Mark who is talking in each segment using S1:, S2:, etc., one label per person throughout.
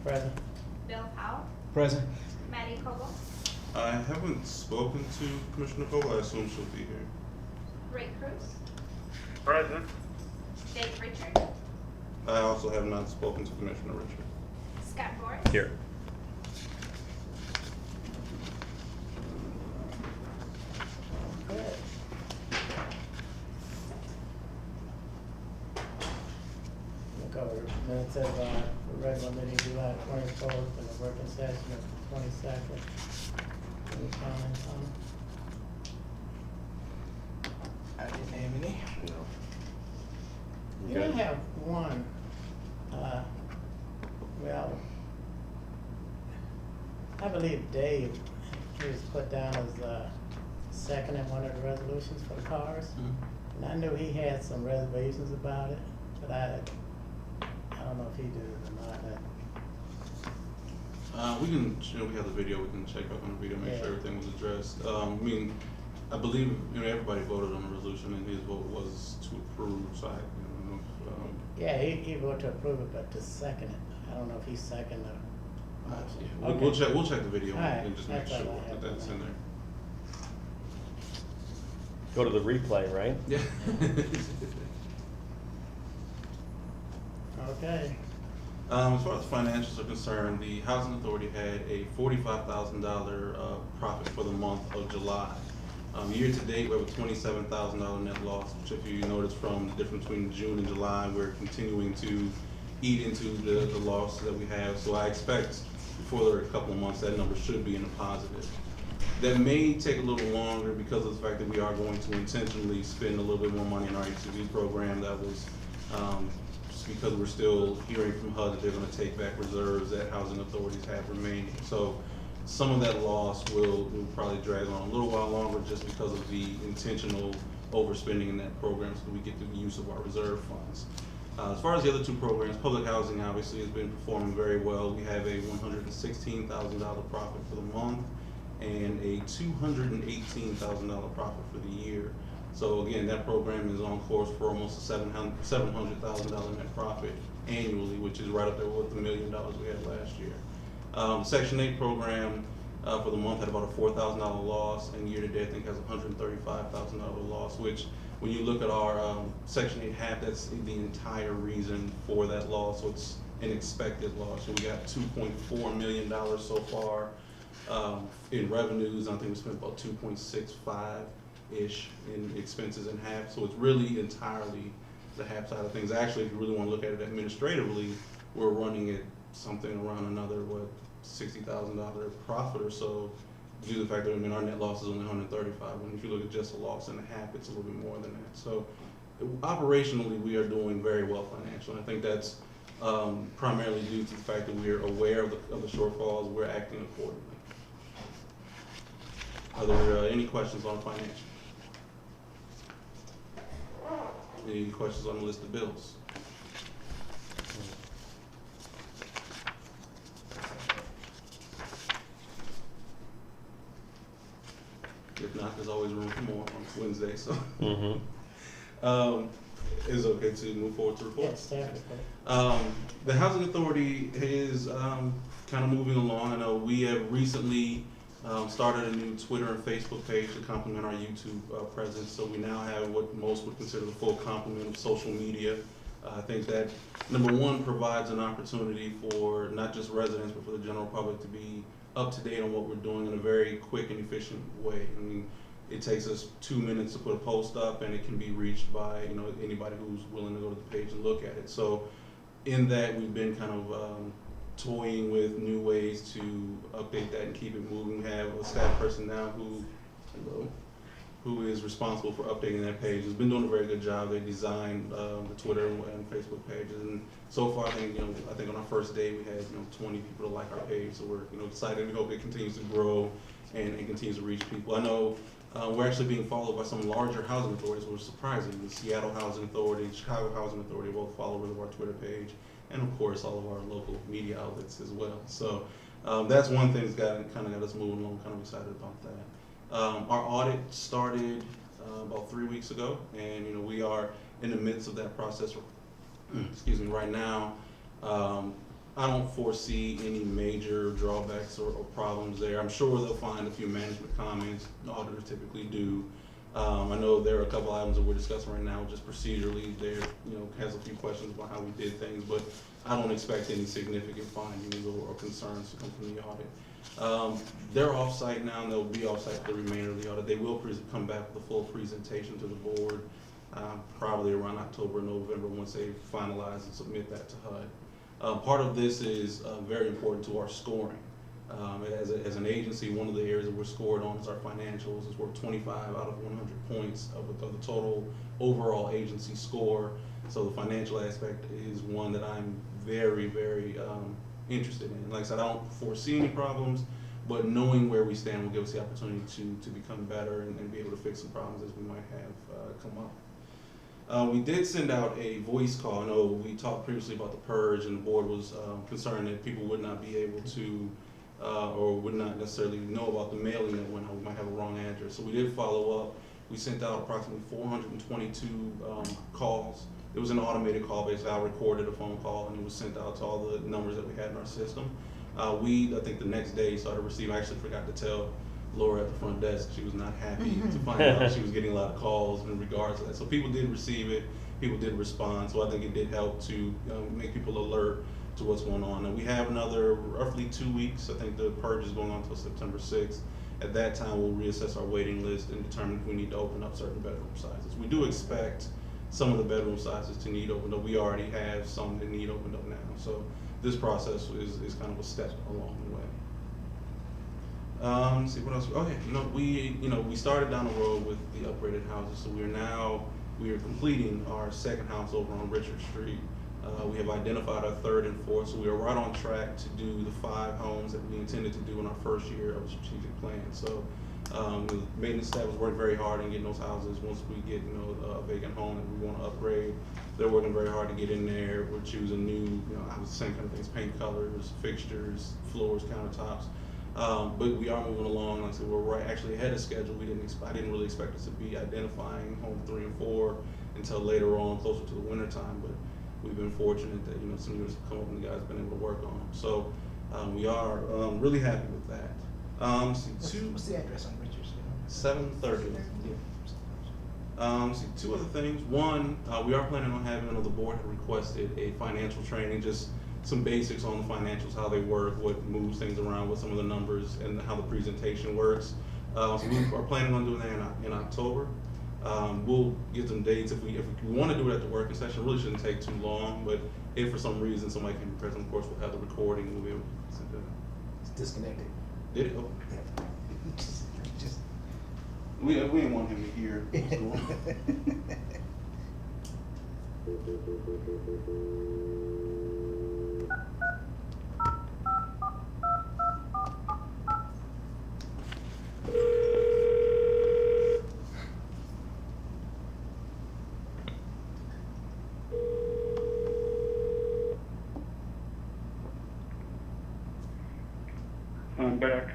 S1: Present.
S2: Bill Powell,
S3: Present.
S2: Maddie Coble,
S4: I haven't spoken to Commissioner Cole. I assume she'll be here.
S2: Ray Cruz,
S5: Present.
S2: Dave Richard,
S4: I also have not spoken to Commissioner Richard.
S2: Scott Morris.
S5: Here.
S1: Good. Look over minutes of, the regular meeting July 24th and the working session of the 22nd. Any comments on it?
S3: I didn't have any.
S5: No.
S1: Yeah, I have one, well, I believe Dave, he was put down as, second in one of the resolutions for the cars. And I knew he had some reservations about it, but I don't know if he did it or not.
S4: We can, we have the video, we can check up on the video, make
S1: Yeah.
S4: sure everything was addressed. I mean, I believe, everybody voted on the resolution and his vote was to approve, so I,
S1: Yeah, he voted to approve it, but to second it, I don't know if he seconded the motion.
S4: we'll check the video
S1: All right,
S4: and just make
S1: that's all
S4: sure
S1: I have
S4: that that's
S1: on
S4: in
S1: that.
S4: there.
S5: Go to the replay, right?
S4: Yeah.
S1: Okay,
S4: As far as financials are concerned, the Housing Authority had a $45,000 profit for the month of July. Year to date, we have a $27,000 net loss, which if you notice from the difference between June and July, we're continuing to eat into the loss that we have. So I expect for a couple of months, that number should be in the positive. That may take a little longer because of the fact that we are going to intentionally spend a little bit more money in our HCV program. That was just because we're still hearing from HUD that they're going to take back reserves that housing authorities have remaining. So some of that loss will probably drag on a little while longer just because of the intentional overspending in that program so we get the use of our reserve funds. As far as the other two programs, public housing obviously has been performing very well. We have a $116,000 profit for the month and a $218,000 profit for the year. So again, that program is on course for almost a $700,000 net profit annually, which is right up there with the $1 million we had last year. Section 8 program for the month had about a $4,000 loss, and year to date I think has a $135,000 loss, which when you look at our Section 8 half, that's the entire reason for that loss, so it's an expected loss. So we got $2.4 million so far in revenues, and I think we spent about 2.65-ish in expenses in half, so it's really entirely the half side of things. Actually, if you really want to look at it administratively, we're running at something around another, $60,000 profit or so, due to the fact that our net loss is only 135. When if you look at just the loss in the half, it's a little bit more than that. So operationally, we are doing very well financially. I think that's primarily due to the fact that we are aware of the shortfalls. We're acting accordingly. Are there any questions on financial? Any questions on the list of bills? If not, there's always room for more on Wednesday, so. It's okay to move forward to report.
S1: yes, staff report.
S4: The Housing Authority is kind of moving along. I know we have recently started a new Twitter and Facebook page to complement our YouTube presence, so we now have what most would consider the full complement of social media. I think that, number one, provides an opportunity for not just residents, but for the general public to be up to date on what we're doing in a very quick and efficient way. I mean, it takes us 2 minutes to put a post up, and it can be reached by anybody who's willing to go to the page and look at it. So in that, we've been kind of toying with new ways to update that and keep it moving. We have a staff person now who is responsible for updating that page. Has been doing a very good job. They designed the Twitter and Facebook pages, and so far I think on our first day we had 20 people to like our page. So we're excited. We hope it continues to grow and continues to reach people. I know we're actually being followed by some larger housing authorities, which is surprising. The Seattle Housing Authority, the Chicago Housing Authority both follow our Twitter page, and of course all of our local media outlets as well. So that's one thing that's kind of got us moving along. Kind of excited about that. Our audit started about 3 weeks ago, and we are in the midst of that process. Excuse me, right now. I I don't foresee any major drawbacks or problems there. I'm sure they'll find a few management comments. Auditors typically do. I know there are a couple items that we're discussing right now, just procedurally. There, has a few questions about how we did things, but I don't expect any significant findings or concerns to come from the audit. They're off-site now, and they'll be off-site for the remainder of the audit. They will come back with a full presentation to the board, probably around October, November, once they finalize and submit that to HUD. Part of this is very important to our scoring. As an agency, one of the areas that we're scored on is our financials. We're 25 out of 100 points of the total overall agency score. So the financial aspect is one that I'm very, very interested in. Like I said, I don't foresee any problems, but knowing where we stand will give us the opportunity to become better and be able to fix some problems as we might have come up. We did send out a voice call. I know we talked previously about the purge, and the board was concerned that people would not be able to or would not necessarily know about the mailing that went out. We might have a wrong address. So we did follow up. We sent out approximately 422 calls. It was an automated call. Basically, I recorded a phone call, and it was sent out to all the numbers that we had in our system. I think the next day, started receiving, I actually forgot to tell Laura at the front desk, she was not happy to find out she was getting a lot of calls in regards to that. So people did receive it, people did respond, so I think it did help to make people alert to what's going on. And we have another roughly 2 weeks. I think the purge is going on until September 6th. At that time, we'll reassess our waiting list and determine if we need to open up certain bedroom sizes. We do expect some of the bedroom sizes to need opened up. We already have some that need opened up now. So this process is kind of a step along the way. Let's see what else. Oh yeah, we started down the road with the upgraded houses. So we are completing our second house over on Richard Street. We have identified our third and fourth, so we are right on track to do the 5 homes that we intended to do in our first year of the strategic plan. So the maintenance staff is working very hard in getting those houses. Once we get a vacant home that we want to upgrade, they're working very hard to get in there. We're choosing new, the same kind of things: paint colors, fixtures, floors, countertops. But we are moving along. Like I said, we're actually ahead of schedule. I didn't really expect us to be identifying home 3 and 4 until later on, closer to the winter time. But we've been fortunate that some units have come up and the guys have been able to work on them. So we are really happy with that.
S3: What's the address on Richards?
S4: 730. See, 2 other things. One, we are planning on having, the board had requested a financial training, just some basics on the financials, how they work, what moves things around, what some of the numbers, and how the presentation works. So we are planning on doing that in October. We'll get some dates if we want to do it at the working session. It really shouldn't take too long, but if for some reason somebody can be present, of course we'll have the recording. We'll be able to present it.
S3: It's disconnected.
S4: Did it? Oh. We didn't want him to hear what's going on.
S6: I'm back.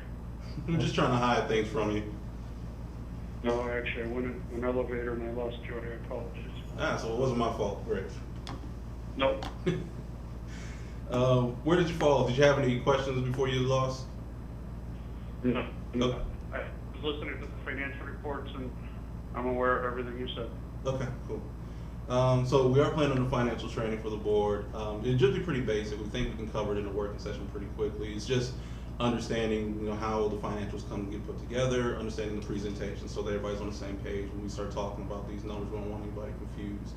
S4: I'm just trying to hide things from you.
S6: No, actually, I went in an elevator and I lost you. I apologize.
S4: So it wasn't my fault. Great.
S6: Nope.
S4: Where did you fall? Did you have any questions before you lost?
S6: No.
S4: Okay.
S6: I was listening to the financial reports and I'm aware of everything you said.
S4: Okay, cool. So we are planning on the financial training for the board. It'll just be pretty basic. We think we can cover it in a working session pretty quickly. It's just understanding, how the financials come to get put together, understanding the presentation so that everybody's on the same page when we start talking about these numbers. We don't want anybody confused.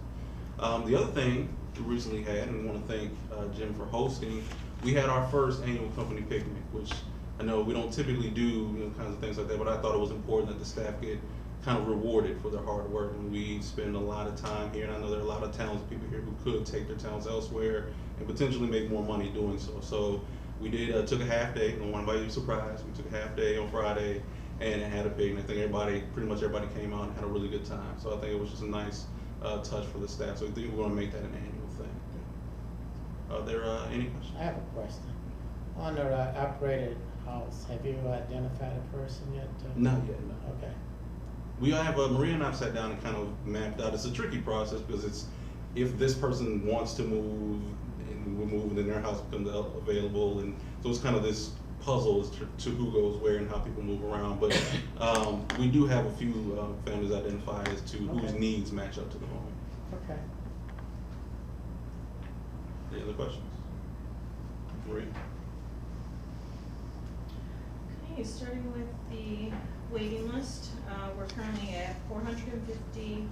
S4: The other thing we recently had, and we want to thank Jim for hosting, we had our first annual company picnic, which I know we don't typically do, kinds of things like that, but I thought it was important that the staff get kind of rewarded for their hard work. And we spend a lot of time here, and I know there are a lot of talented people here who could take their talents elsewhere and potentially make more money doing so. So we did took a half day. I don't want anybody to be surprised. We took a half day on Friday and had a picnic. I think pretty much everybody came out and had a really good time. So I think it was just a nice touch for the staff. So I think we're going to make that an annual thing. Are there any questions?
S1: I have a question. On the upgraded house, have you identified a person yet?
S4: Not yet, no.
S1: Okay.
S4: We have, Maria and I have sat down and kind of mapped out. It's a tricky process because it's, if this person wants to move and we're moving, and their house becomes available, and so it's kind of this puzzle as to who goes where and how people move around. But we do have a few families identified as to whose
S1: Okay.
S4: needs match up to the home.
S1: Okay.
S4: Any other questions? Marie?
S7: Okay, starting with the waiting list, we're currently at 450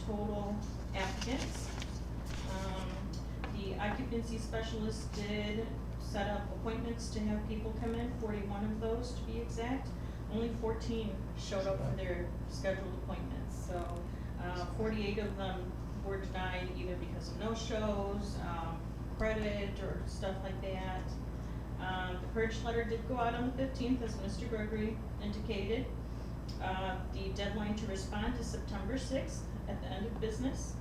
S7: total applicants. The occupancy specialist did set up appointments to have people come in, 41 of those to be exact. Only 14 showed up for their scheduled appointments, so 48 of them were denied either because of no-shows, credit, or stuff like that. The purge letter did go out on the 15th, as Mr. Gregory indicated. The deadline to respond is September 6th at the end of business.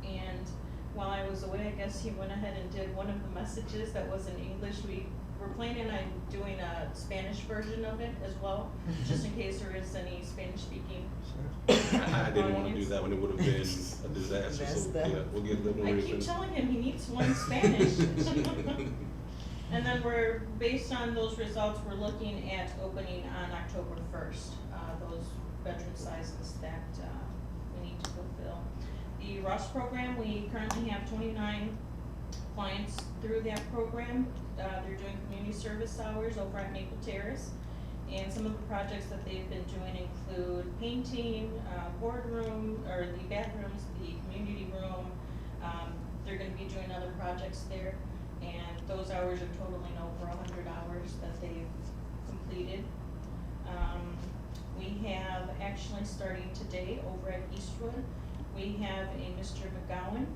S7: And while I was away, I guess he went ahead and did one of the messages that was in English. We were planning on doing a Spanish version of it as well, just in case there is any Spanish speaking.
S4: I didn't want to do that when it would have been a disaster, so
S1: Messed up.
S4: yeah, we'll give them a
S7: I
S4: reason.
S7: keep telling him he needs to learn Spanish. And then based on those results, we're looking at opening on October 1st, those bedroom sizes that we need to fulfill. The Rush program, we currently have 29 clients through that program. They're doing community service hours over at Maple Terrace. And some of the projects that they've been doing include painting, boardroom, or the bathrooms, the community room. They're gonna be doing other projects there. And those hours are totaling over 100 hours that they've completed. We have actually starting today over at Eastwood, we have a Mr. McGowan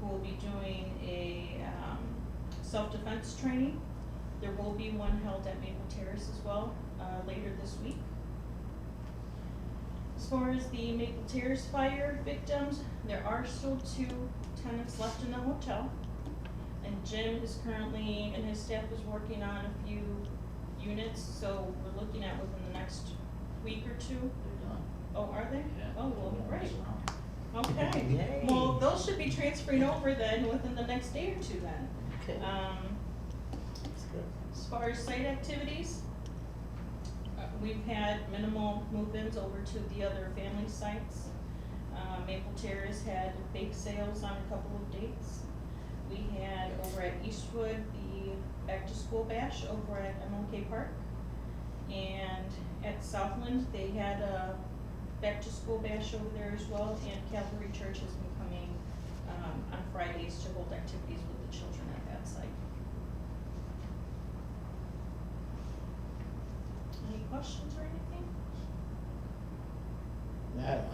S7: who will be doing a self-defense training. There will be one held at Maple Terrace as well later this week. As far as the Maple Terrace fire victims, there are still 2 tenants left in the hotel. And Jim is currently, and his staff is working on a few units, so we're looking at within the next week or 2.
S8: They're done.
S7: Oh, are they?
S8: Yeah.
S7: Oh, well,
S8: Don't
S7: great.
S8: mess around.
S7: Okay.
S1: Yay.
S7: Well, those should be transferring over then within the next day or 2 then.
S1: Okay. That's good.
S7: As far as site activities, we've had minimal move-ins over to the other family sites. Maple Terrace had bake sales on a couple of dates. We had over at Eastwood, the back-to-school bash over at MLK Park. And at Southland, they had a back-to-school bash over there as well, and Calvary Church has been coming on Fridays to hold activities with the children at that site. Any questions or anything?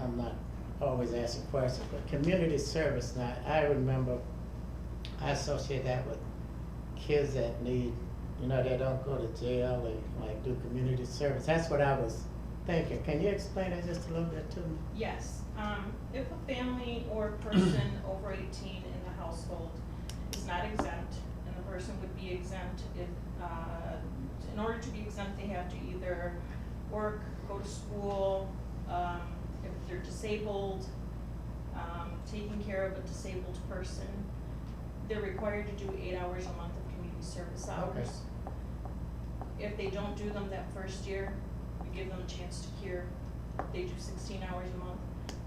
S1: I'm not always asking questions, but community service, now, I remember, I associate that with kids that need, they don't go to jail, they like do community service. That's what I was thinking. Can you explain that just a little bit to me?
S7: Yes, if a family or person over 18 in the household is not exempt, and the person would be exempt if, in order to be exempt, they have to either work, go to school, if they're disabled, taking care of a disabled person, they're required to do 8 hours a month of community service hours. If they don't do them that first year, we give them a chance to cure. They do 16 hours a month.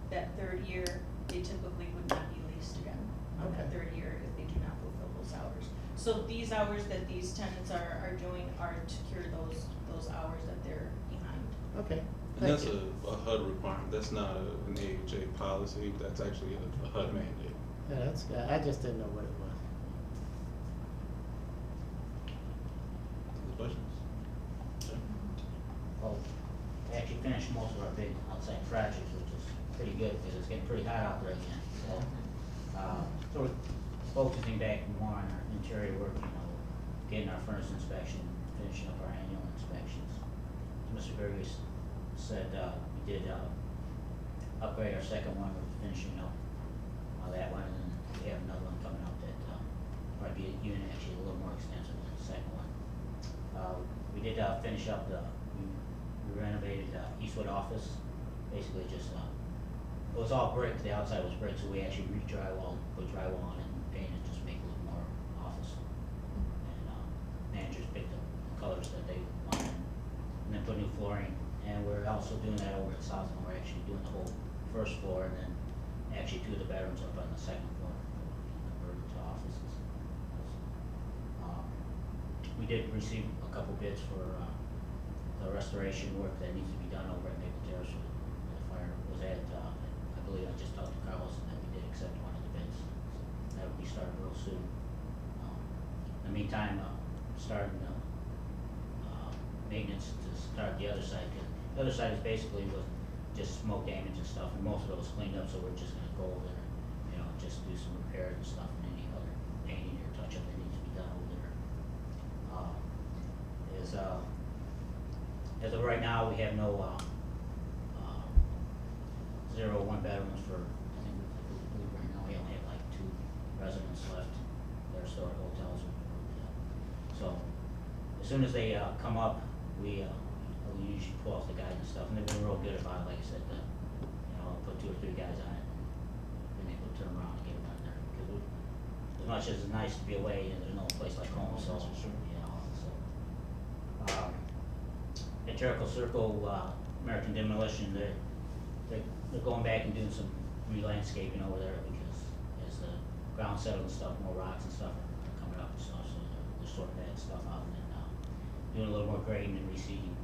S7: That 3rd year, they typically would not be leased again on that
S1: Okay.
S7: 3rd year if they do not fulfill those hours. So these hours that these tenants are doing are to cure those hours that they're behind.
S1: Okay.
S4: And that's
S1: Thank you.
S4: a HUD requirement, that's not an AHA policy, that's actually a HUD mandate.
S1: Yeah, that's good. I just didn't know what it was.
S4: Any questions? Jim?
S8: Well, we actually finished most of our big outside projects, which is pretty good, because it's getting pretty hot out there again, so. So we're focusing back more on our interior work, getting our furnace inspection, finishing up our annual inspections. Mr. Berger said, we did, upgrade our second one, we're finishing up, that one, and then we have another one coming up that, might be a unit actually a little more extensive than the second one. We did, finish up we renovated, Eastwood office, basically just, it was all brick, the outside was brick, so we actually re-drywalled, put drywall on it and painted, just make it look more put new flooring, and we're also doing that over at South, and we're actually doing the whole first floor, and then actually 2 of the bedrooms up on the second floor, converted to offices. We did receive a couple bids for, the restoration work that needs to be done over at Maple Terrace, where the fire was at, I believe I just talked to Carlos, and that we did accept one of the bids, so that will be started real soon. In the meantime, starting, maintenance to start the other side, 'cause the other side is basically was just smoke damage and stuff, and most of it was cleaned up, so we're just gonna go over there, you know, just do some repairs and stuff, and any other painting or touch-up that needs to be done over there. As of right now, we have no, 0 one-bedrooms for, I think, right now, we only have like 2 residents left, that are still at hotels. So, as soon as they, come up, we usually pull off the guys and stuff, and they've been real good about it, like I said, you know, I'll put 2 or 3 guys on it, and been able to turn around and get them out there, because as much as it's nice to be away, and there's no place like home, so, you know, so. At Jericho Circle, American Demolition, they're going back and doing some re-landscaping over there, because as the ground settled and stuff, more rocks and stuff are coming up and stuff, so they're sorting that stuff out, and then, doing a little more grading and reseeding.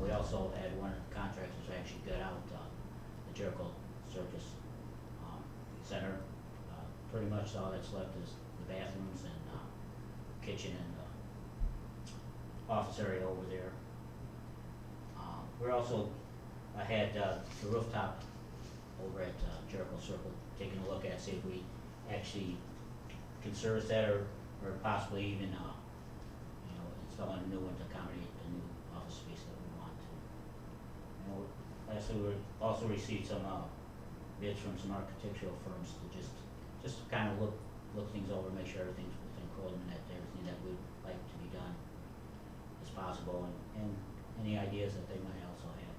S8: We also had one of the contractors actually gut out, the Jericho Circus, center. Pretty much all that's left is the bathrooms and, kitchen and, office area over there. We're also, I had, the rooftop over at, Jericho Circle, taking a look at, see if we actually can service that, or possibly even, installing a new one to accommodate the new office space that we want to. You know, lastly, we also received some, bids from some architectural firms to just to kind of look things over, make sure everything's within code, and that everything that we'd like to be done is possible, and any ideas that they might also have.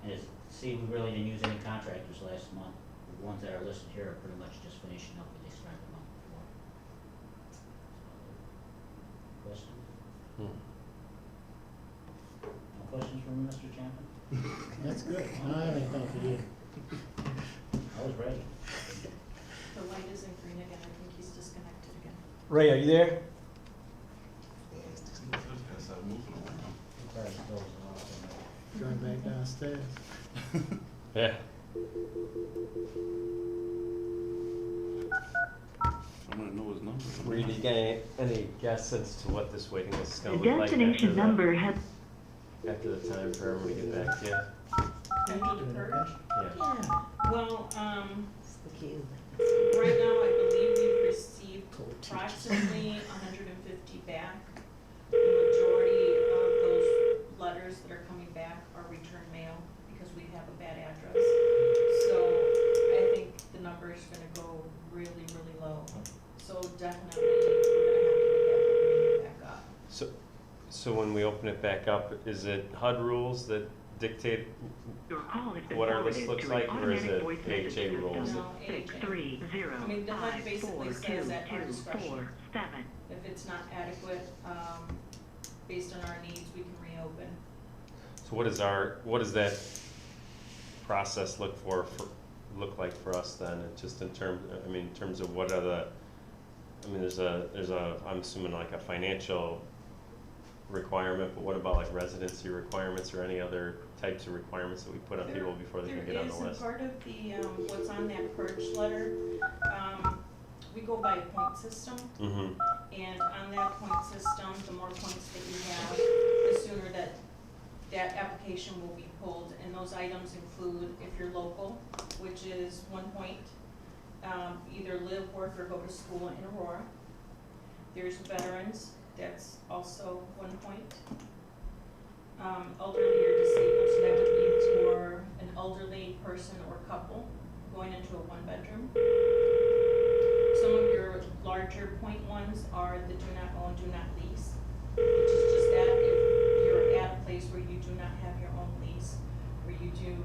S8: And we really didn't use any contractors last month. The ones that are listed here are pretty much just finishing up what they started the month before. Questions? No questions from Mr. Champion?
S1: That's good. I don't have anything for you.
S8: I was ready.
S7: The light isn't green again, I think he's disconnected again.
S5: Ray, are you there?
S4: Guys are moving around.
S8: Sorry, the doors are off.
S1: Going back downstairs.
S5: Yeah.
S4: I'm gonna know his number.
S5: Reed, you got any guess as to what this waiting list is
S9: The
S5: gonna look like
S9: destination number has.
S5: after the time for everyone to get back to you?
S7: After the purge?
S5: Yeah.
S7: Well,
S1: It's the kid.
S7: right now, I believe we've received approximately 150 back. The majority of those letters that are coming back are return mail, because we have a bad address. So I think the number is gonna go really, really low. So definitely, we're gonna have to look at bringing it back up.
S5: So when we open it back up, is it HUD rules that dictate
S9: Your call has been
S5: what our list
S9: forwarded
S5: looks
S9: to an
S5: like, or is
S9: automatic
S5: it
S9: voice message
S5: AHA rules?
S9: system.
S7: No, AHA.
S9: 630
S7: I mean, the HUD basically says at our discretion.
S9: 54247.
S7: If it's not adequate, based on our needs, we can reopen.
S5: So what does that process look like for us then? Just in terms of what are the, there's a, I'm assuming like a financial requirement, but what about like residency requirements or any other types of requirements that we put on people before they can get on the list?
S7: There is, and part of the, what's on that purge letter, we go by a point system.
S5: Mm-hmm.
S7: And on that point system, the more points that you have, the sooner that application will be pulled. And those items include, if you're local, which is 1 point, either live, work, or go to school in Aurora. There's veterans, that's also 1 point. Elderly or disabled, so that would be for an elderly person or couple going into a 1-bedroom. Some of your larger point ones are the do not own, do not lease, which is just that if you're at a place where you do not have your own lease, where you do,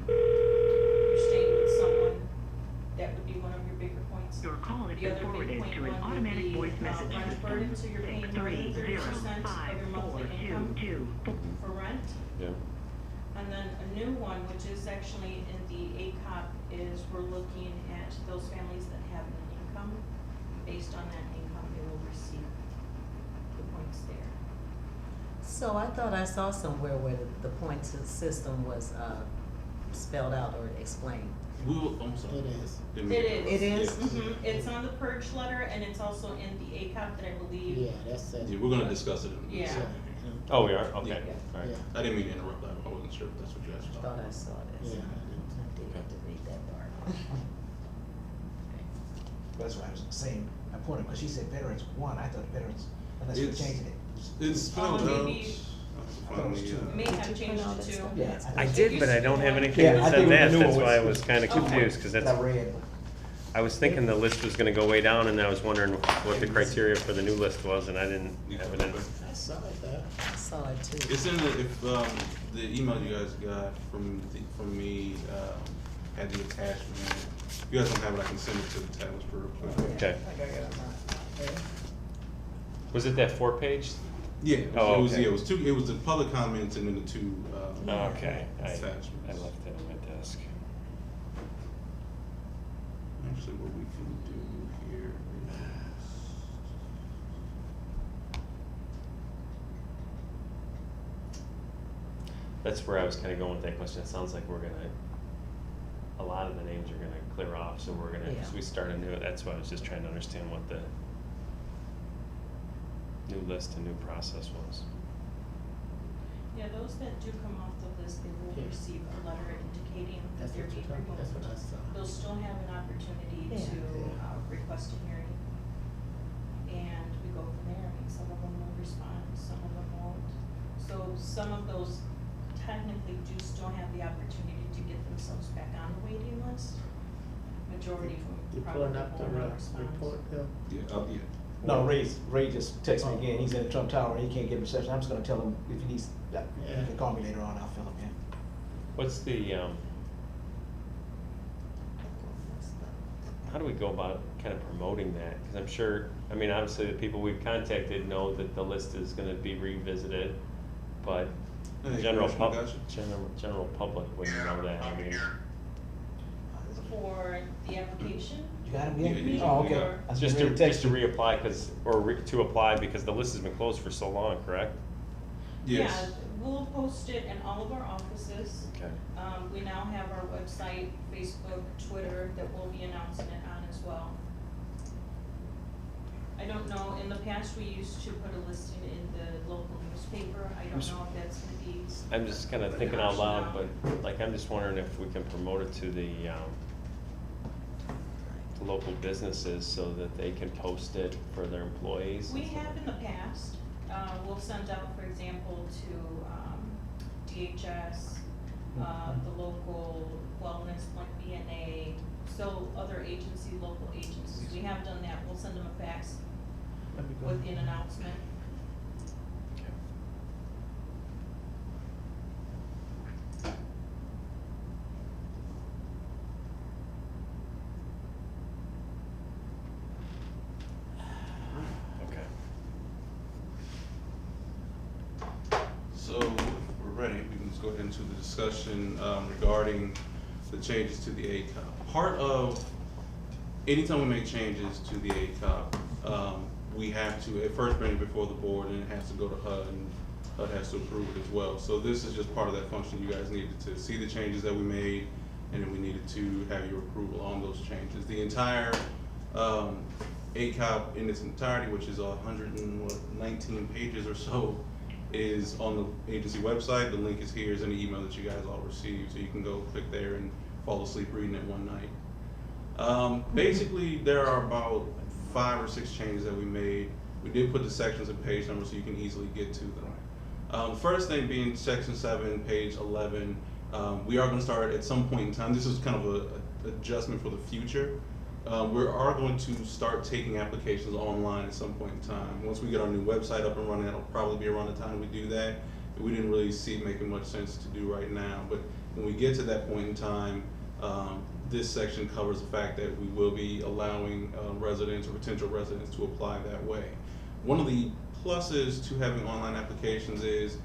S7: you're staying with someone, that would be one of your bigger point points.
S9: Your call has
S7: The
S9: been
S7: other big
S9: forwarded
S7: point
S9: to an
S7: one would
S9: automatic
S7: be,
S9: voice message
S7: rent
S9: system.
S7: burden, so you're paying more than 30% of your monthly income
S9: 630-542.
S7: for rent.
S5: Yeah.
S7: And then a new one, which is actually in the ACOP, is we're looking at those families that have an income. Based on that income, they will receive the points there.
S10: So I thought I saw somewhere where the points system was spelled out or explained.
S4: I'm sorry.
S1: It is.
S4: Didn't
S7: It
S4: mean to
S7: is.
S10: It is?
S4: interrupt.
S7: Mhm. It's on the purge letter, and it's also in the ACOP that I believe.
S1: Yeah, that's it.
S4: Yeah, we're gonna discuss it in a
S7: Yeah.
S4: second.
S5: Oh, we are? Okay,
S4: Yeah.
S5: all right.
S1: Yeah.
S4: I didn't mean to interrupt, I wasn't sure if that's what you asked
S10: I
S4: about.
S10: thought I saw this.
S1: Yeah.
S10: I did have to read that part.
S3: That's what I was saying. I pointed, because she said veterans one, I thought veterans, unless we're
S4: It's-
S3: changing it.
S4: It's spelled out.
S7: maybe-
S3: I thought it was two.
S7: May
S10: Did
S7: have
S10: you print
S7: changed
S10: all
S7: it
S10: that
S7: too.
S10: stuff?
S3: Yeah.
S5: I did, but I don't have anything
S3: Yeah, I
S5: that
S3: think
S5: said
S3: with the
S5: that,
S3: new
S5: that's
S3: one
S5: why I
S3: was-
S5: was kinda
S7: Oh.
S5: confused, cause
S3: That
S5: that's,
S3: I read.
S5: I was thinking the list was gonna go way down, and I was wondering what the criteria for the new list was, and I didn't have it in.
S1: I saw it though.
S10: I saw it too.
S4: It's in the, if, the email you guys got from me, had the attachment. If you guys don't have it, I can send it to the tablets for report.
S5: Okay.
S1: I think I got it on my.
S5: Was it that 4-page?
S4: Yeah,
S5: Oh,
S4: it was,
S5: okay.
S4: yeah, it was two, it was the public comments and then the two,
S5: Okay, I
S4: attachments.
S5: left it on my desk.
S4: Actually, what we can do here is.
S5: That's where I was kinda going with that question, it sounds like we're gonna, a lot of the names are gonna clear off, so we're gonna, as
S10: Yeah.
S5: we start a new, that's why I was just trying to understand what the new list and new process was.
S7: Yeah, those that do come off the list, they will
S1: Yeah.
S7: receive a letter indicating that
S1: That's
S7: they're
S1: what you're
S7: being
S1: talking, that's what I
S7: removed.
S1: saw.
S7: They'll still have an opportunity
S10: Yeah.
S7: to
S1: Yeah.
S7: request a hearing. And we go from there. I mean, some of them will respond, some of them won't. So some of those technically do still have the opportunity to get themselves back on the waiting list. Majority of
S1: You
S7: them probably
S1: pulling up the
S7: won't respond.
S1: report, Bill?
S4: Yeah, yeah.
S3: No, Ray just texted me again, he's in the Trump Tower, and he can't get reception, I'm just gonna tell him if he needs, he
S1: Yeah.
S3: can call me later on, I'll fill him in.
S5: What's the, how do we go about kind of promoting that? Cause I'm sure, I mean, obviously the people we've contacted know that the list is gonna be revisited, but the
S4: Hey,
S5: general
S4: Commissioner,
S5: general public wouldn't know that, I mean.
S7: For the application,
S3: You got him
S4: Yeah,
S3: yet?
S4: yeah,
S3: Oh,
S4: yeah.
S3: okay. I was
S5: Just
S3: getting
S5: to,
S3: ready
S5: just to
S3: text you.
S5: reapply, cause, or to apply, because the list has been closed for so long, correct?
S4: Yes.
S7: yeah, we'll post it in all of our offices.
S5: Okay.
S7: We now have our website, Facebook, Twitter, that we'll be announcing it on as well. I don't know, in the past, we used to put a listing in the local newspaper. I don't know if that's gonna be.
S5: I'm just kinda thinking out loud, but like, I'm just wondering if we can promote it to the local businesses so that they can post it for their employees.
S7: We have in the past, we'll send out, for example, to DHS, the local wellness, like BNA, so other agency, local agencies. We have done that. We'll send them a fax
S3: Let me go.
S7: with an announcement.
S5: Okay. Okay.
S4: So, if we're ready, we can just go ahead into the discussion regarding the changes to the ACOP. Part of, anytime we make changes to the ACOP, we have to at first bring it before the board, and it has to go to HUD, and HUD has to approve it as well. So this is just part of that function. You guys needed to see the changes that we made, and then we needed to have your approval on those changes. The entire ACOP in its entirety, which is 119 pages or so, is on the agency website. The link is here, is in the email that you guys all received, so you can go click there and fall asleep reading it one night. Basically, there are about 5 or 6 changes that we made. We did put the sections and page numbers so you can easily get to them. First thing being section 7, page 11. We are going to start at some point in time. This is kind of a adjustment for the future. We are going to start taking applications online at some point in time. Once we get our new website up and running, that'll probably be around the time we do that. We didn't really see it making much sense to do right now, but when we get to that point in time, this section covers the fact that we will be allowing residents or potential residents to apply that way. One of the pluses to having online applications is,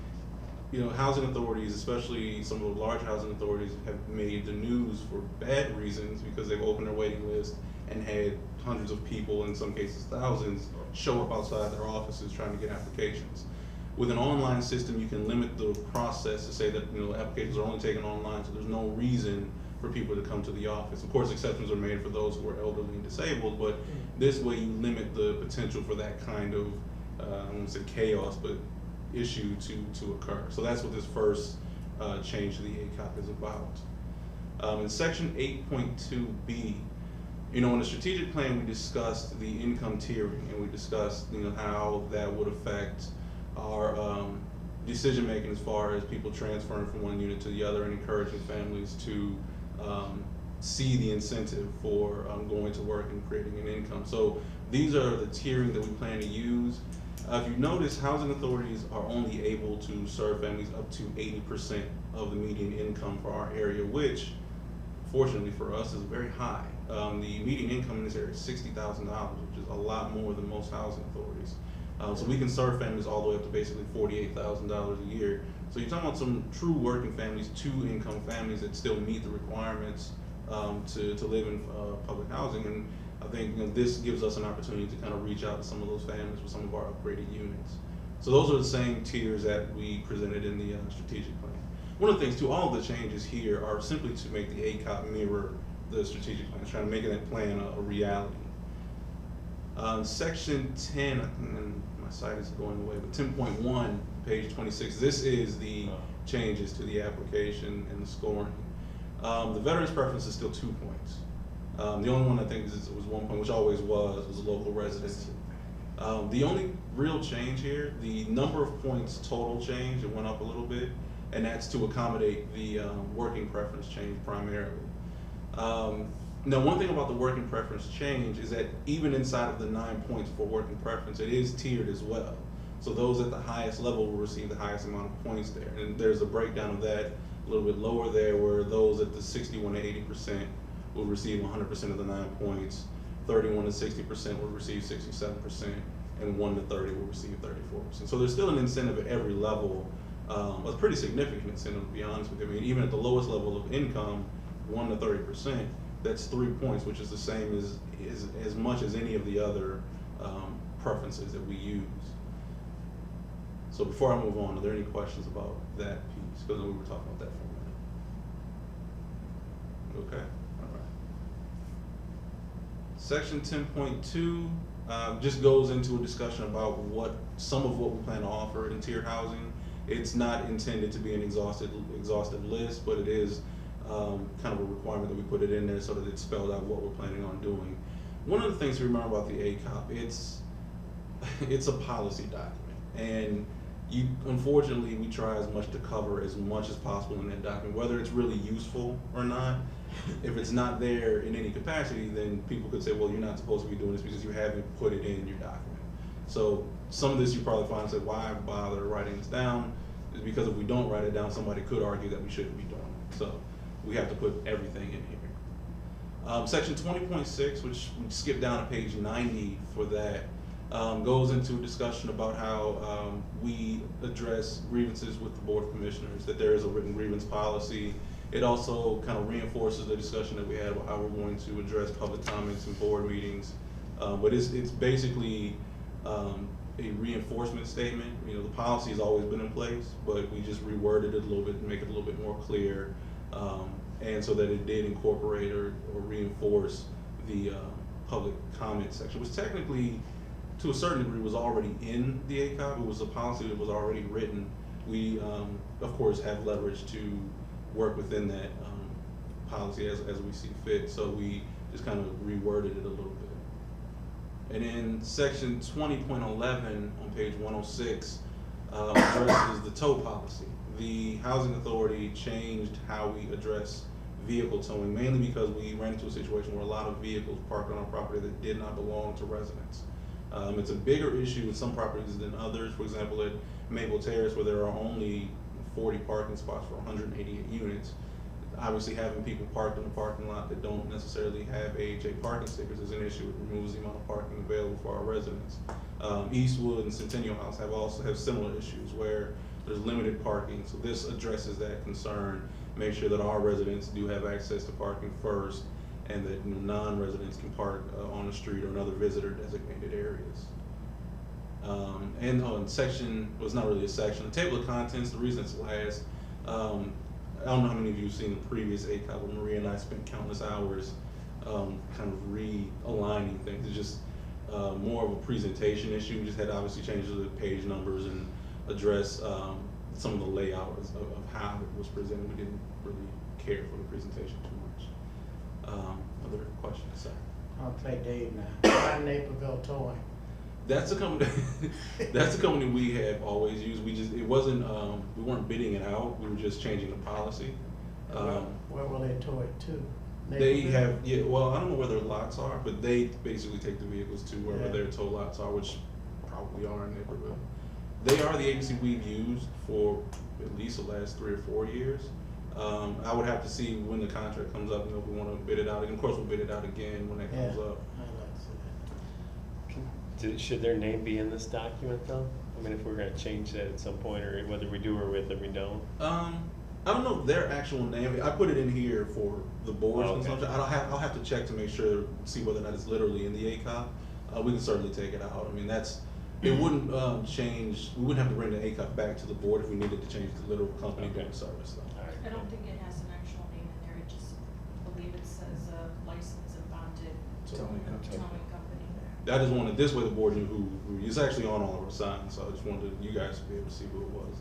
S4: housing authorities, especially some of the large housing authorities, have made the news for bad reasons because they've opened their waiting list and had hundreds of people, in some cases thousands, show up outside their offices trying to get applications. With an online system, you can limit the process to say that applications are only taken online, so there's no reason for people to come to the office. Of course, exceptions are made for those who are elderly and disabled, but this way you limit the potential for that kind of, I won't say chaos, but issue to occur. So that's what this first change to the ACOP is about. In section 8.2b, in the strategic plan, we discussed the income tiering, and we discussed how that would affect our decision making as far as people transferring from one unit to the other and encouraging families to see the incentive for going to work and creating an income. So these are the tiering that we plan to use. If you notice, housing authorities are only able to serve families up to 80% of the median income for our area, which fortunately for us is very high. The median income in this area is $60,000, which is a lot more than most housing authorities. So we can serve families all the way up to basically $48,000 a year. So you're talking about some true working families, two-income families that still meet the requirements to live in public housing. And I think this gives us an opportunity to kind of reach out to some of those families with some of our upgraded units. So those are the same tiers that we presented in the strategic plan. One of the things too, all of the changes here are simply to make the ACOP mirror the strategic plan, trying to make that plan a reality. Section 10, and my site is going away, but 10.1, page 26, this is the changes to the application and the scoring. The veterans preference is still 2 points. The only one I think was 1 point, which always was local residency. The only real change here, the number of points total change, it went up a little bit, and that's to accommodate the working preference change primarily. Now, one thing about the working preference change is that even inside of the 9 points for working preference, it is tiered as well. So those at the highest level will receive the highest amount of points there. And there's a breakdown of that a little bit lower there, where those at the 61 to 80% will receive 100% of the 9 points, 31 to 60% will receive 67%, and 1 to 30 will receive 34%. So there's still an incentive at every level, a pretty significant incentive, to be honest with you. I mean, even at the lowest level of income, 1 to 30%, that's 3 points, which is the same as much as any of the other preferences that we use. So before I move on, are there any questions about that piece? Because we were talking about that for a minute. Okay, all right. Section 10.2 just goes into a discussion about some of what we plan to offer in tiered housing. It's not intended to be an exhaustive list, but it is kind of a requirement that we put it in there so that it's spelled out what we're planning on doing. One of the things to remember about the ACOP, it's a policy document, and unfortunately we try as much to cover as much as possible in that document, whether it's really useful or not. If it's not there in any capacity, then people could say, well, you're not supposed to be doing this because you haven't put it in your document. So some of this you probably find and say, why bother writing this down? Is because if we don't write it down, somebody could argue that we shouldn't be doing it. So we have to put everything in here. Section 20.6, which we skip down to page 90 for that, goes into a discussion about how we address grievances with the Board of Commissioners, that there is a written grievance policy. It also kind of reinforces the discussion that we had about how we're going to address public comments in board meetings. But it's basically a reinforcement statement. The policy has always been in place, but we just reworded it a little bit to make it a little bit more clear, and so that it did incorporate or reinforce the public comment section, which technically, to a certain degree, was already in the ACOP. It was a policy that was already written. We, of course, have leverage to work within that policy as we see fit. So we just kind of reworded it a little bit. And in section 20.11 on page 106 addresses the tow policy. The housing authority changed how we address vehicle towing, mainly because we ran into a situation where a lot of vehicles parked on our property that did not belong to residents. It's a bigger issue in some properties than others. For example, at Maple Terrace, where there are only 40 parking spots for 188 units, Obviously, having people parked in the parking lot that don't necessarily have AHA parking stickers is an issue. It removes the amount of parking available for our residents. Eastwood and Centennial House have similar issues where there's limited parking. So this addresses that concern, make sure that our residents do have access to parking first, and that non-residents can park on the street or in other visitor designated areas. And on section, well, it's not really a section, the table of contents, the reason it's last, I don't know how many of you have seen the previous ACOP, where Maria and I spent countless hours kind of realigning things. It's just more of a presentation issue. We just had to obviously change the page numbers and address some of the layout of how it was presented. We didn't really care for the presentation too much. Other questions, sir?
S1: I'll play Dave now. Why Naperville Towing?
S4: That's a company. That's a company we have always used. It wasn't. We weren't bidding it out. We were just changing the policy.
S1: Where will they tow it to?
S4: They
S1: Naperville?
S4: have. Yeah. Well, I don't know where their lots are, but they basically take the vehicles to wherever
S1: Yeah.
S4: their tow lots are, which probably are in Naperville. They are the agency we've used for at least the last 3 or 4 years. I would have to see when the contract comes up. If we want to bid it out, and of course we'll bid it out again when it comes up.
S1: I'd like to see that.
S5: Should their name be in this document though? I mean, if we're gonna change that at some point, or whether we do or whether we don't?
S4: I don't know their actual name. I put it in here for the board's
S5: Oh, okay.
S4: consumption. I'll have to check to make sure, see whether or not it's literally in the ACOP. We can certainly take it out. I mean, it wouldn't change. We wouldn't have to bring the ACOP back to the board if we needed to change the literal company doing the service though.
S5: All right.
S7: I don't think it has an actual name in there, it just, I believe it says licensed and bonded
S4: Towing company.
S7: towing company.
S4: I just wanted, this way the board knew who it's actually on all of our signs, so I just wanted you guys to be able to see who it was.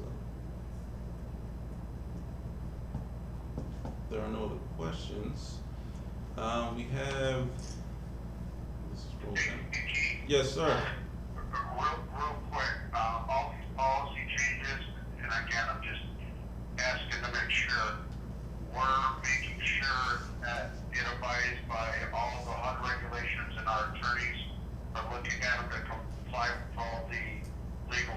S4: There are no other questions. We have, this is roll down. Yes, sir.
S11: Real quick, all these policy changes, and again, I'm just asking to make sure, we're making sure that it abides by all the HUD regulations, and our attorneys are looking at them to comply with all the legal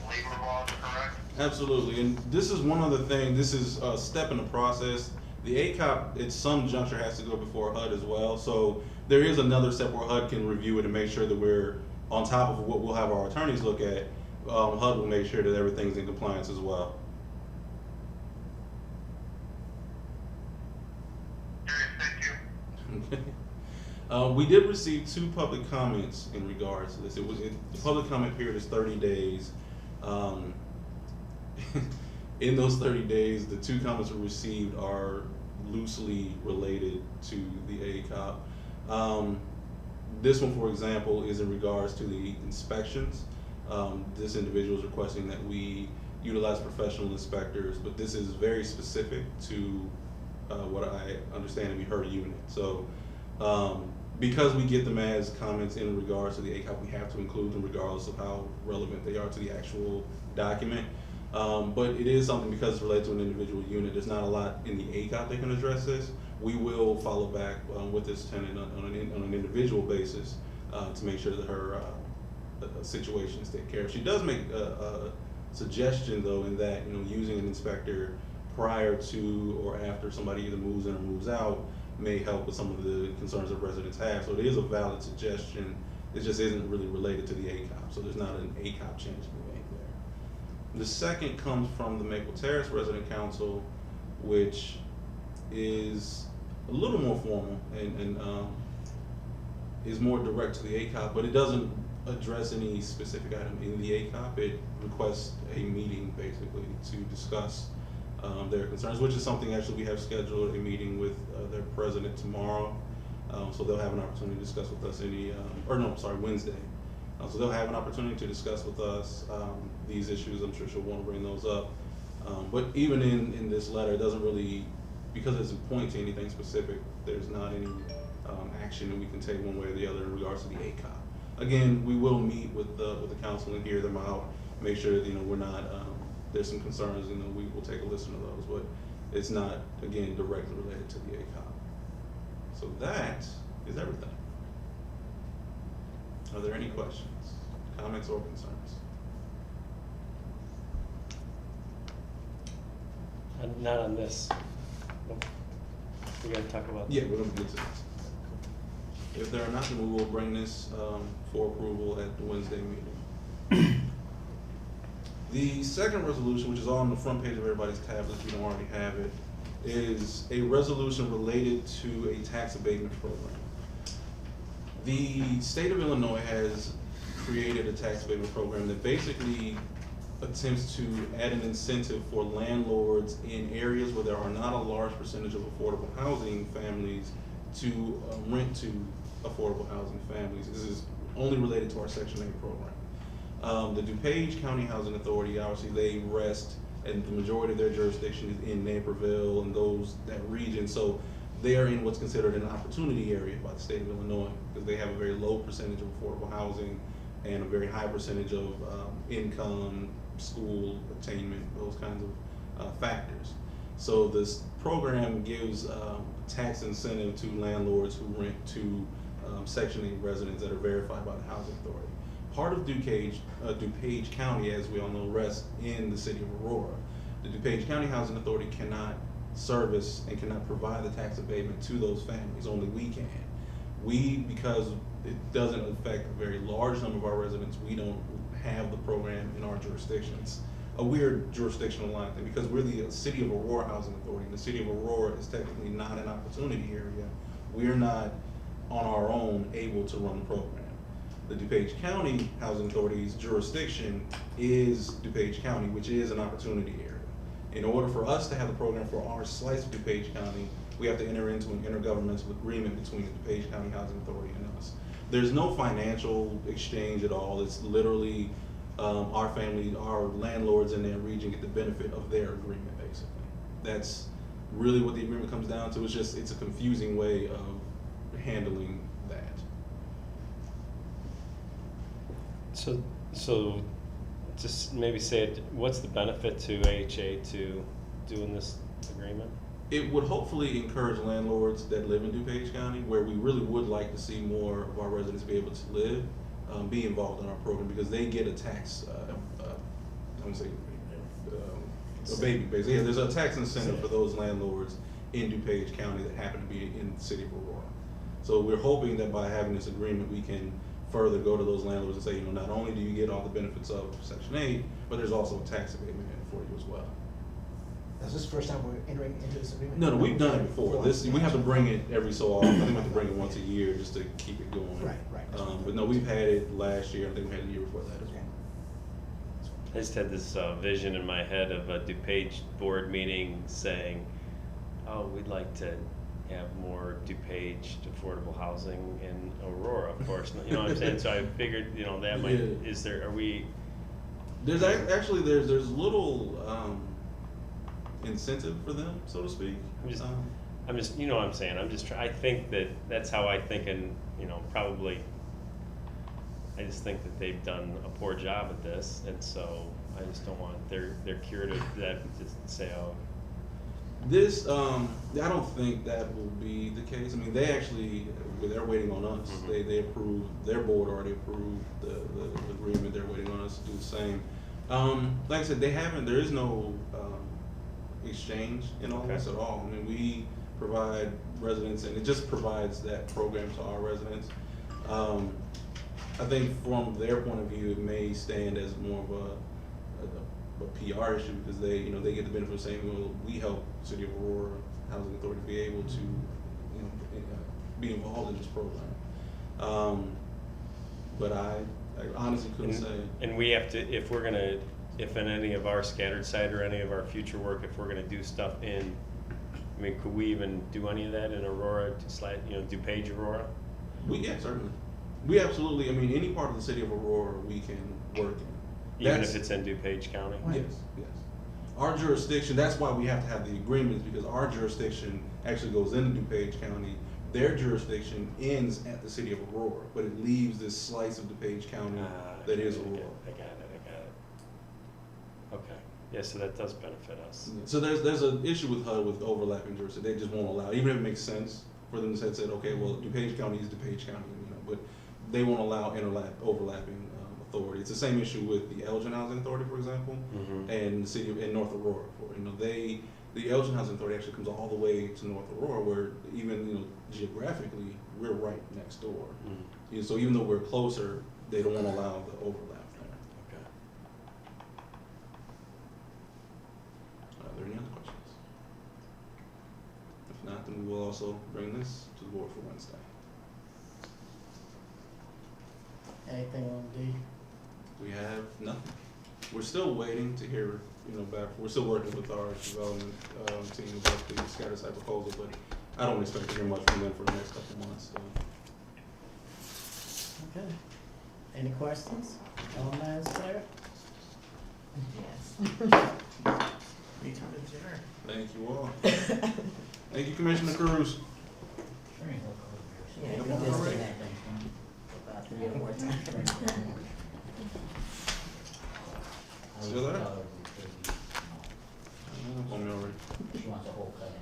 S11: labor laws, correct?
S4: Absolutely, and this is one other thing, this is a step in the process. The ACOP, at some juncture, has to go before HUD as well, so there is another step where HUD can review it and make sure that we're on top of what we'll have our attorneys look at. HUD will make sure that everything's in compliance as well.
S11: Okay, thank you.
S4: We did receive 2 public comments in regards to this. The public comment period is 30 days. In those 30 days, the 2 comments we received are loosely related to the ACOP. This one, for example, is in regards to the inspections. This individual is requesting that we utilize professional inspectors, but this is very specific to what I understand to be her unit. So because we get them as comments in regards to the ACOP, we have to include them regardless of how relevant they are to the actual document. But it is something, because it's related to an individual unit, there's not a lot in the ACOP that can address this. We will follow back with this tenant on an individual basis to make sure that her situation is taken care of. She does make a suggestion though, in that, using an inspector prior to or after somebody either moves in or moves out may help with some of the concerns that residents have. So it is a valid suggestion. It just isn't really related to the ACOP. So there's not an ACOP change to be made there. The second comes from the Maple Terrace Resident Council, which is a little more formal and is more direct to the ACOP, but it doesn't address any specific item in the ACOP. It requests a meeting basically to discuss their concerns, which is something actually we have scheduled a meeting with their president tomorrow. So they'll have an opportunity to discuss with us Wednesday. So they'll have an opportunity to discuss with us these issues. I'm sure she'll want to bring those up. But even in this letter, it doesn't really, because it doesn't point to anything specific, there's not any action that we can take one way or the other in regards to the ACOP. Again, we will meet with the council and hear them out, make sure that we're not, there's some concerns, we will take a listen to those, but it's not, again, directly related to the ACOP. So that is everything. Are there any questions, comments, or concerns?
S5: Not on this. We gotta talk about.
S4: Yeah, we're gonna get to this. If there are not, then we will bring this for approval at the Wednesday meeting. The second resolution, which is on the front page of everybody's tablet, if you don't already have it, is a resolution related to a tax abatement program. The state of Illinois has created a tax abatement program that basically attempts to add an incentive for landlords in areas where there are not a large percentage of affordable housing families to rent to affordable housing families. This is only related to our Section 8 program. The DuPage County Housing Authority, obviously they rest, and the majority of their jurisdiction is in Naperville and that region. So they are in what's considered an opportunity area by the state of Illinois because they have a very low percentage of affordable housing and a very high percentage of income, school attainment, those kinds of factors. So this program gives tax incentive to landlords who rent to Section 8 residents that are verified by the Housing Authority. Part of DuPage County, as we all know, rests in the city of Aurora. The DuPage County Housing Authority cannot service and cannot provide the tax abatement to those families, only we can. Because it doesn't affect a very large number of our residents, we don't have the program in our jurisdictions. A weird jurisdictional line thing, because we're the City of Aurora Housing Authority, and the City of Aurora is technically not an opportunity area. We're not on our own able to run the program. The DuPage County Housing Authority's jurisdiction is DuPage County, which is an opportunity area. In order for us to have the program for our slice of DuPage County, we have to enter into an intergovernmental agreement between the DuPage County Housing Authority and us. There's no financial exchange at all. It's literally our family, our landlords in that region get the benefit of their agreement, basically. That's really what the agreement comes down to. It's a confusing way of handling that.
S5: So just maybe say it, what's the benefit to AHA to doing this agreement?
S4: It would hopefully encourage landlords that live in DuPage County, where we really would like to see more of our residents be able to live, be involved in our program, because they get a tax, I wouldn't say abatement, basically. Yeah, there's a tax incentive for those landlords in DuPage County that happen to be in the city of Aurora. So we're hoping that by having this agreement, we can further go to those landlords and say, not only do you get all the benefits of Section 8, but there's also a tax abatement in it for you as well.
S3: Is this the first time we're entering into this agreement?
S4: No, we've done it before. We have to bring it every so often. I think we have to bring it once a year just to keep it going.
S3: Right.
S4: But no, we've had it last year. I think we had it the year before that as well.
S5: I just had this vision in my head of a DuPage board meeting saying, oh, we'd like to have more DuPage affordable housing in Aurora, of course. You know what I'm saying? So I figured, that might,
S4: There's actually, there's little incentive for them, so to speak.
S5: I'm just, you know what I'm saying? I think that's how I think, and, probably, I just think that they've done a poor job at this, and so I just don't want their curative that to say, oh.
S4: This, I don't think that will be the case. I mean, they're waiting on us. Mm-hmm. They approved, their board already approved the agreement. They're waiting on us to do the same. Like I said, there is no exchange in all this at all. I mean, we provide residents, and it just provides that program to our residents. I think from their point of view, it may stand as more of a PR issue, because they get the benefit of saying, well, we help City of Aurora Housing Authority be able to be involved in this program. But I honestly couldn't say. And
S5: we have to, if in any of our scattered site or any of our future work, if we're gonna do stuff could we even do any of that in Aurora, DuPage Aurora?
S4: Yeah, certainly. We absolutely, any part of the city of Aurora we can work in.
S5: Even if it's in DuPage County?
S4: Yes. Our jurisdiction, that's why we have to have the agreements, because our jurisdiction actually goes into DuPage County. Their jurisdiction ends at the city of Aurora, but it leaves this slice of DuPage County that is Aurora.
S5: I got it. Okay. Yeah, so that does benefit us.
S4: Yeah. So there's an issue with HUD with overlapping jurisdiction. They just won't allow, even if it makes sense for them to say, okay, well, DuPage County is DuPage County, but they won't allow overlapping authority. It's the same issue with the Elgin Housing Authority, for example, and the city in North Aurora. the Elgin Housing Authority actually comes all the way to North Aurora, where even, you know, geographically, we're right next door. You know, so even though we're closer, they don't wanna allow the overlap there.
S5: Okay.
S4: Are there any other questions? If not, then we will also bring this to the board for Wednesday.
S1: Anything on D?
S4: We have nothing. We're still waiting to hear, you know, back. We're still working with our development team about the scatter site proposal, but I don't expect to hear much from them for the next couple months. So.
S1: Okay. Any questions? All minds clear?
S10: Yes.
S1: Me to adjourn.
S4: Thank you all. Thank you, Commissioner Cruz.
S8: Sure ain't no code
S10: Yeah,
S8: here.
S10: you
S8: Don't
S10: just
S8: worry.
S10: did that thing about 3 or 4 times.
S8: I
S4: Still
S8: used to
S4: there?
S8: tell her we could use,
S4: On me already.
S8: she wants a whole cut in